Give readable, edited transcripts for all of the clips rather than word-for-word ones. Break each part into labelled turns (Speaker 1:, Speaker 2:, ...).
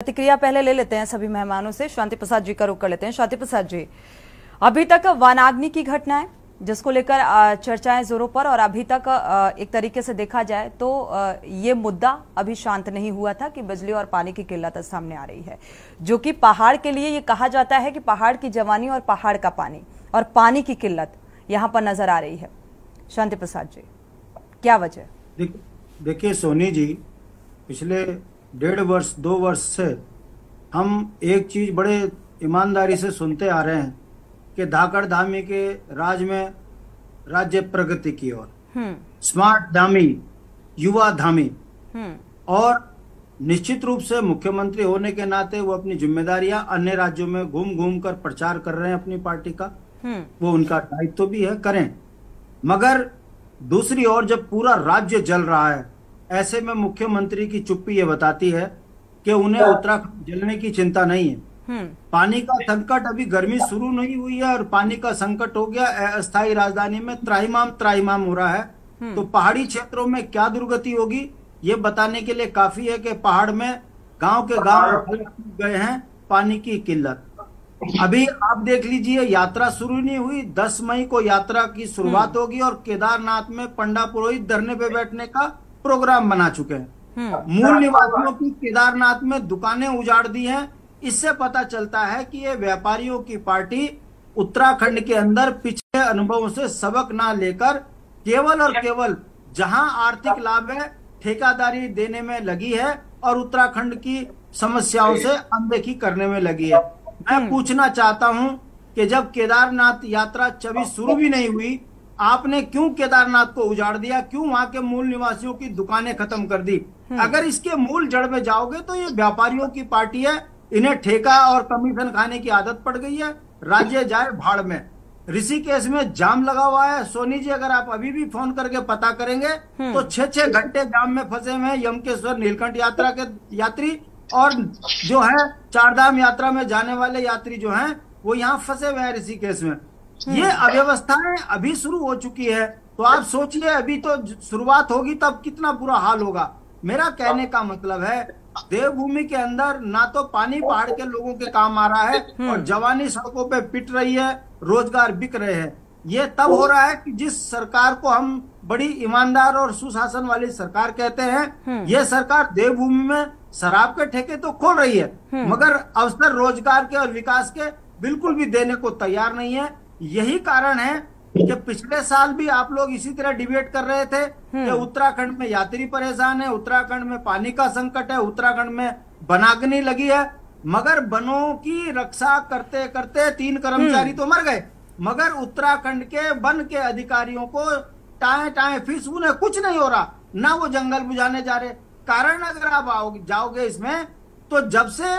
Speaker 1: प्रतिक्रिया पहले ले लेते हैं सभी मेहमानों से। शांति प्रसाद जी का रुख कर लेते हैं। शांति प्रसाद जी, अभी तक वनाग्नि की घटना है जिसको लेकर चर्चाएं जोरों पर, और अभी तक एक तरीके से देखा जाए तो ये मुद्दा अभी शांत नहीं हुआ था कि बिजली और पानी की किल्लत सामने आ रही है, जो कि पहाड़ के लिए ये कहा जाता है कि पहाड़ की जवानी और पहाड़ का पानी और पानी की किल्लत यहाँ पर नजर आ रही है। शांति प्रसाद जी, क्या वजह?
Speaker 2: देखिए सोनी जी, पिछले 1.5 वर्ष 2 वर्ष से हम एक चीज बड़े ईमानदारी से सुनते आ रहे हैं कि धाकड़ धामी के राज में राज्य प्रगति की ओर, स्मार्ट धामी, युवा धामी, और निश्चित रूप से मुख्यमंत्री होने के नाते वो अपनी जिम्मेदारियां अन्य राज्यों में घूम घूम कर प्रचार कर रहे हैं अपनी पार्टी का। वो उनका दायित्व भी है, करें। मगर दूसरी ओर जब पूरा राज्य जल रहा है, ऐसे में मुख्यमंत्री की चुप्पी ये बताती है कि उन्हें उत्तराखंड जलने की चिंता नहीं है। पानी का संकट, अभी गर्मी शुरू नहीं हुई है और पानी का संकट हो गया। अस्थायी राजधानी में त्राहिमाम हो रहा है। तो पहाड़ी क्षेत्रों में क्या दुर्गति होगी ये बताने के लिए काफी है कि पहाड़ में गांव के गांव गए हैं पानी की किल्लत। अभी आप देख लीजिए, यात्रा शुरू नहीं हुई, 10 मई को यात्रा की शुरुआत होगी और केदारनाथ में पंडा पुरोहित धरने पे बैठने का प्रोग्राम बना चुके हैं। मूल निवासियों की केदारनाथ में दुकानें उजाड़ दी हैं। इससे पता चलता है कि ये व्यापारियों की पार्टी उत्तराखंड के अंदर पिछले अनुभवों से सबक ना लेकर केवल और केवल जहां आर्थिक लाभ है ठेकेदारी देने में लगी है और उत्तराखंड की समस्याओं से अनदेखी करने में लगी है। मैं पूछना चाहता हूं कि जब केदारनाथ यात्रा 24 शुरू भी नहीं हुई, आपने क्यों केदारनाथ को उजाड़ दिया? क्यों वहां के मूल निवासियों की दुकानें खत्म कर दी? अगर इसके मूल जड़ में जाओगे तो ये व्यापारियों की पार्टी है। इन्हें ठेका और कमीशन खाने की आदत पड़ गई है। राज्य जाए भाड़ में। ऋषिकेश में जाम लगा हुआ है। सोनी जी, अगर आप अभी भी फोन करके पता करेंगे तो 6-6 घंटे जाम में फंसे हुए हैं यमकेश्वर नीलकंठ यात्रा के यात्री, और जो है चारधाम यात्रा में जाने वाले यात्री जो हैं वो यहाँ फंसे हुए हैं ऋषिकेश में। ये अव्यवस्थाएं अभी शुरू हो चुकी है। तो आप सोचिए, अभी तो शुरुआत होगी तब कितना बुरा हाल होगा। मेरा कहने का मतलब है, देवभूमि के अंदर ना तो पानी पहाड़ के लोगों के काम आ रहा है और जवानी सड़कों पे पिट रही है, रोजगार बिक रहे हैं। ये तब हो रहा है कि जिस सरकार को हम बड़ी ईमानदार और सुशासन वाली सरकार कहते हैं, ये सरकार देवभूमि में शराब के ठेके तो खोल रही है मगर अवसर रोजगार के और विकास के बिल्कुल भी देने को तैयार नहीं है। यही कारण है कि पिछले साल भी आप लोग इसी तरह डिबेट कर रहे थे कि उत्तराखंड में यात्री परेशान है, उत्तराखंड में पानी का संकट है, उत्तराखंड में वनाग्नि लगी है। मगर वनों की रक्षा करते करते 3 कर्मचारी तो मर गए, मगर उत्तराखंड के वन के अधिकारियों को टाए फीस, उन्हें कुछ नहीं हो रहा, ना वो जंगल बुझाने जा रहे। कारण अगर आप जाओगे इसमें, तो जब से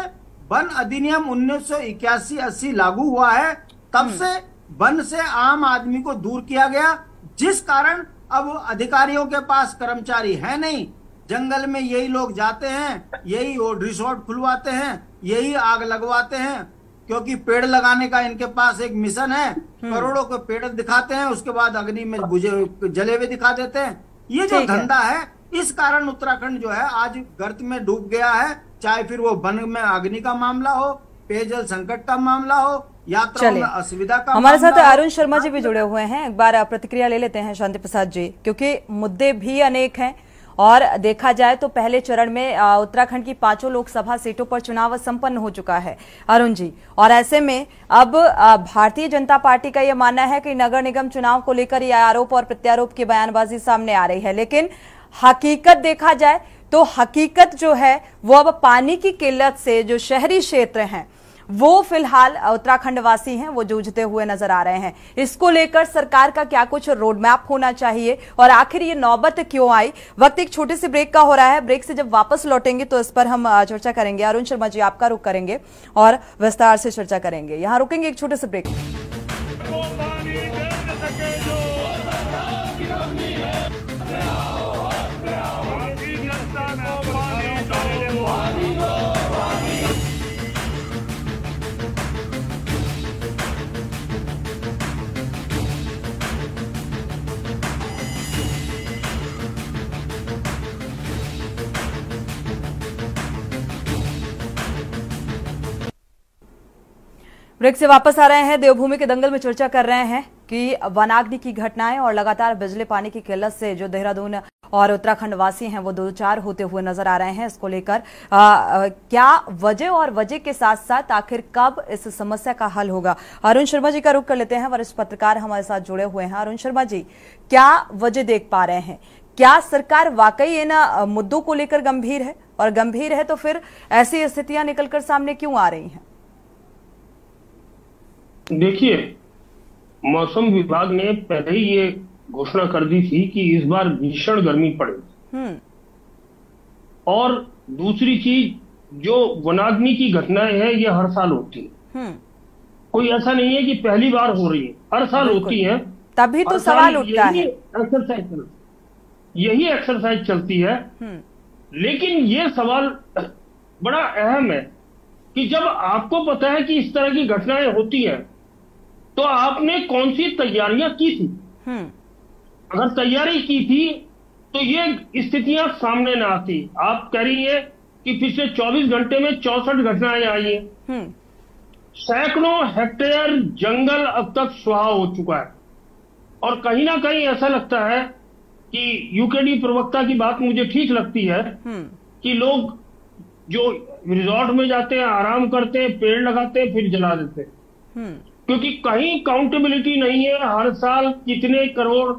Speaker 2: वन अधिनियम 1981-80 लागू हुआ है तब से वन से आम आदमी को दूर किया गया, जिस कारण अब अधिकारियों के पास कर्मचारी है नहीं। जंगल में यही लोग जाते हैं, यही रिसोर्ट खुलवाते हैं, यही आग लगवाते हैं, क्योंकि पेड़ लगाने का इनके पास एक मिशन है। करोड़ों के पेड़ दिखाते हैं, उसके बाद अग्नि में जले हुए दिखा देते हैं। ये जो धंधा है, इस कारण उत्तराखंड जो है आज गर्त में डूब गया है। चाहे फिर वो वन में अग्नि का मामला हो, पेयजल संकट का मामला हो, यात्रा में असुविधा का।
Speaker 1: हमारे साथ अरुण शर्मा जी भी जुड़े हुए हैं। एक बार प्रतिक्रिया ले लेते हैं शांति प्रसाद जी, क्योंकि मुद्दे भी अनेक हैं और देखा जाए तो पहले चरण में उत्तराखंड की 5 लोकसभा सीटों पर चुनाव संपन्न हो चुका है अरुण जी, और ऐसे में अब भारतीय जनता पार्टी का यह मानना है कि नगर निगम चुनाव को लेकर यह आरोप और प्रत्यारोप की बयानबाजी सामने आ रही है। लेकिन हकीकत देखा जाए तो हकीकत जो है वो अब पानी की किल्लत से जो शहरी क्षेत्र हैं वो फिलहाल उत्तराखंड वासी हैं, वो जूझते हुए नजर आ रहे हैं। इसको लेकर सरकार का क्या कुछ रोड मैप होना चाहिए और आखिर ये नौबत क्यों आई? वक्त एक छोटे से ब्रेक का हो रहा है। ब्रेक से जब वापस लौटेंगे तो इस पर हम चर्चा करेंगे। अरुण शर्मा जी, आपका रुख करेंगे और विस्तार से चर्चा करेंगे। यहां रुकेंगे एक छोटे से ब्रेक। ब्रेक से वापस आ रहे हैं। देवभूमि के दंगल में चर्चा कर रहे हैं कि वनाग्नि की घटनाएं और लगातार बिजली पानी की किल्लत से जो देहरादून और उत्तराखंड वासी हैं वो दो चार होते हुए नजर आ रहे हैं। इसको लेकर क्या वजह और वजह के साथ साथ आखिर कब इस समस्या का हल होगा, अरुण शर्मा जी का रुख कर लेते हैं। वरिष्ठ पत्रकार हमारे साथ जुड़े हुए हैं। अरुण शर्मा जी, क्या वजह देख पा रहे हैं? क्या सरकार वाकई इन मुद्दों को लेकर गंभीर है, और गंभीर है तो फिर ऐसी स्थितियां निकलकर सामने क्यों आ रही हैं?
Speaker 3: देखिए, मौसम विभाग ने पहले ही ये घोषणा कर दी थी कि इस बार भीषण गर्मी पड़ेगी। और दूसरी चीज, जो वनाग्नि की घटनाएं हैं ये हर साल होती है। कोई ऐसा नहीं है कि पहली बार हो रही है, हर साल होती है।
Speaker 1: तभी तो सवाल उठता है।
Speaker 3: यही एक्सरसाइज चलती है। लेकिन ये सवाल बड़ा अहम है कि जब आपको पता है कि इस तरह की घटनाएं होती हैं तो आपने कौन सी तैयारियां की थी। अगर तैयारी की थी तो ये स्थितियां सामने ना आती। आप कह रही है कि पिछले 24 घंटे में 64 घटनाएं आई हैं। सैकड़ों हेक्टेयर जंगल अब तक सुहा हो चुका है। और कहीं ना कहीं ऐसा लगता है कि यूकेडी प्रवक्ता की बात मुझे ठीक लगती है कि लोग जो रिजॉर्ट में जाते हैं, आराम करते हैं, पेड़ लगाते हैं, फिर जला देते हैं। क्योंकि कहीं काउंटेबिलिटी नहीं है। हर साल कितने करोड़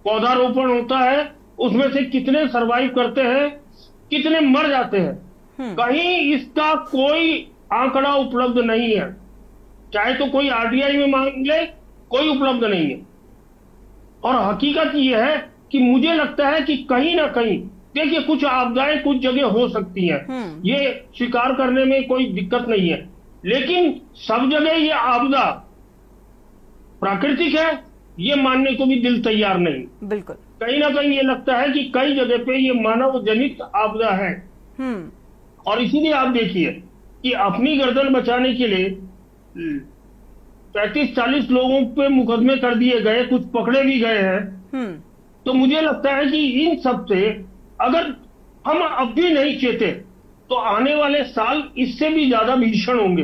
Speaker 3: पौधारोपण होता है, उसमें से कितने सरवाइव करते हैं, कितने मर जाते हैं, कहीं इसका कोई आंकड़ा उपलब्ध नहीं है। चाहे तो कोई आरटीआई में मांग ले, कोई उपलब्ध नहीं है। और हकीकत यह है कि मुझे लगता है कि कहीं ना कहीं, देखिए, कुछ आपदाएं कुछ जगह हो सकती हैं, ये स्वीकार करने में कोई दिक्कत नहीं है। लेकिन सब जगह ये आपदा प्राकृतिक है, ये मानने को भी दिल तैयार नहीं।
Speaker 1: बिल्कुल,
Speaker 3: कहीं ना कहीं ये लगता है कि कई जगह पे ये मानव जनित आपदा है। और इसीलिए आप देखिए कि अपनी गर्दन बचाने के लिए 35-40 लोगों पे मुकदमे कर दिए गए, कुछ पकड़े भी गए हैं। तो मुझे लगता है कि इन सब से अगर हम अब भी नहीं चेते तो आने वाले साल इससे भी ज्यादा भीषण होंगे।